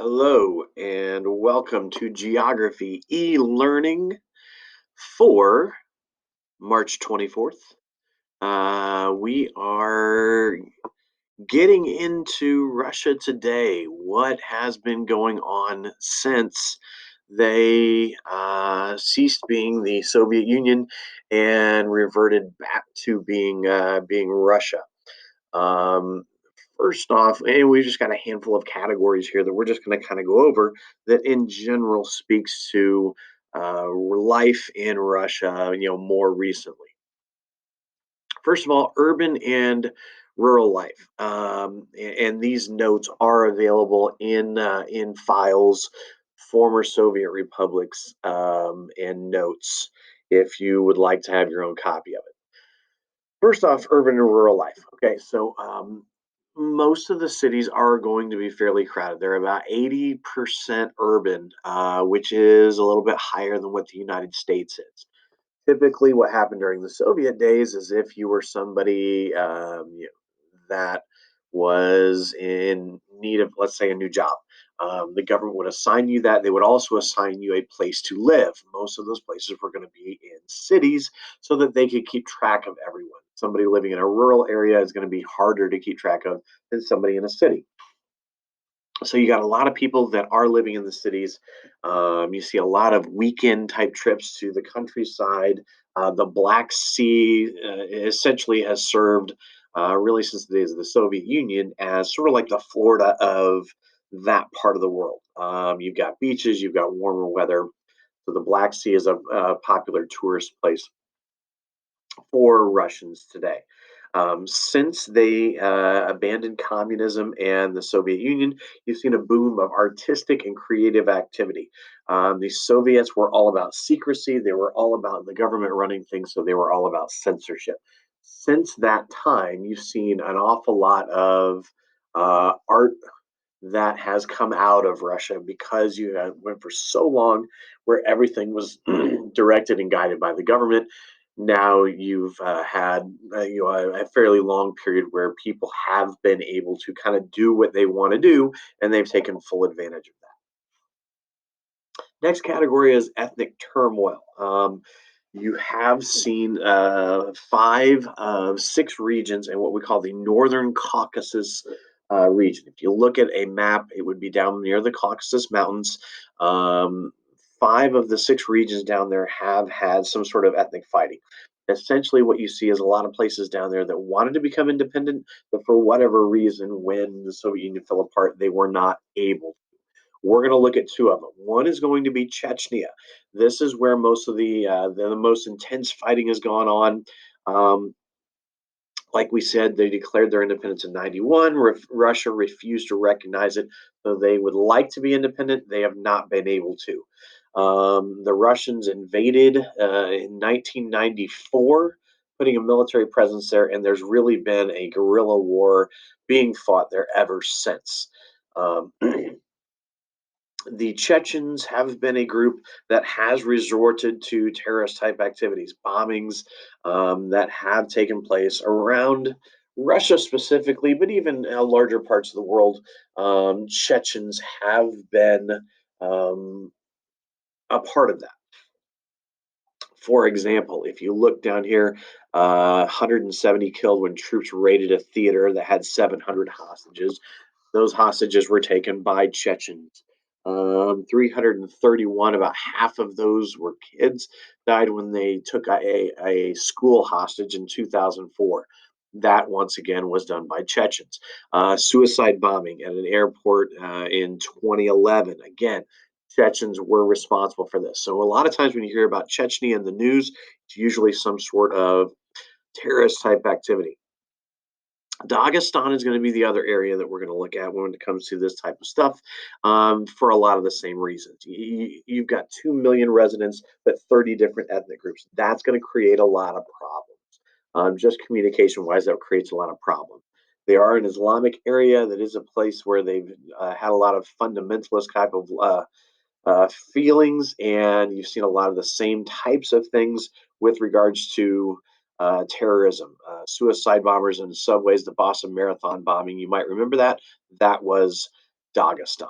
Hello and welcome to Geography e-learning for March 24th. We are getting into Russia today. What has been going on since they ceased being the Soviet Union and reverted back to being Russia? Um, First off, and we've just got a handful of categories here that we're just going to kind of go over that in general speaks to life in Russia, more recently. First of all, urban and rural life, and these notes are available in files, former Soviet republics, and notes if you would like to have your own copy of it. First off, urban and rural life. Okay, so most of the cities are going to be fairly crowded. They're about 80% urban, which is a little bit higher than what the United States is. Typically, what happened during the Soviet days is if you were somebody that was in need of, let's say, a new job, the government would assign you that. They would also assign you a place to live. Most of those places were going to be in cities so that they could keep track of everyone. Somebody living in a rural area is going to be harder to keep track of than somebody in a city. So you got a lot of people that are living in the cities. You see a lot of weekend type trips to the countryside. The Black Sea essentially has served, really since the days of the Soviet Union, as sort of like the Florida of that part of the world. You've got beaches, you've got warmer weather. So the Black Sea is a popular tourist place for Russians today. Since they abandoned communism and the Soviet Union, you've seen a boom of artistic and creative activity. The Soviets were all about secrecy, they were all about the government running things, so they were all about censorship. Since that time, you've seen an awful lot of art that has come out of Russia because you went for so long where everything was directed and guided by the government. Now you've had a fairly long period where people have been able to kind of do what they want to do, and they've taken full advantage of that. Next category is ethnic turmoil. You have seen five of six regions in what we call the Northern Caucasus region. If you look at a map, it would be down near the Caucasus Mountains. Um, Five of the six regions down there have had some sort of ethnic fighting. Essentially, what you see is a lot of places down there that wanted to become independent, but for whatever reason, when the Soviet Union fell apart, they were not able. We're going to look at two of them. One is going to be Chechnya. This is where most of the most intense fighting has gone on. Um, like we said, they declared their independence in 91. Russia refused to recognize it, so they would like to be independent. They have not been able to. The Russians invaded in 1994, putting a military presence there, and there's really been a guerrilla war being fought there ever since. Um, the Chechens have been a group that has resorted to terrorist type activities, bombings that have taken place around Russia specifically, but even larger parts of the world. Chechens have been um, a part of that. For example, if you look down here, 170 killed when troops raided a theater that had 700 hostages. Those hostages were taken by Chechens. 331, about half of those were kids, died when they took a school hostage in 2004. That once again was done by Chechens. Suicide bombing at an airport in 2011. Again, Chechens were responsible for this. So a lot of times when you hear about Chechnya in the news, it's usually some sort of terrorist type activity. Dagestan is going to be the other area that we're going to look at when it comes to this type of stuff, for a lot of the same reasons. You've got 2 million residents, but 30 different ethnic groups. That's going to create a lot of problems. Just communication wise, that creates a lot of problems. They are an Islamic area that is a place where they've had a lot of fundamentalist type of feelings, and you've seen a lot of the same types of things with regards to terrorism, suicide bombers in subways, the Boston Marathon bombing. You might remember that. That was Dagestan.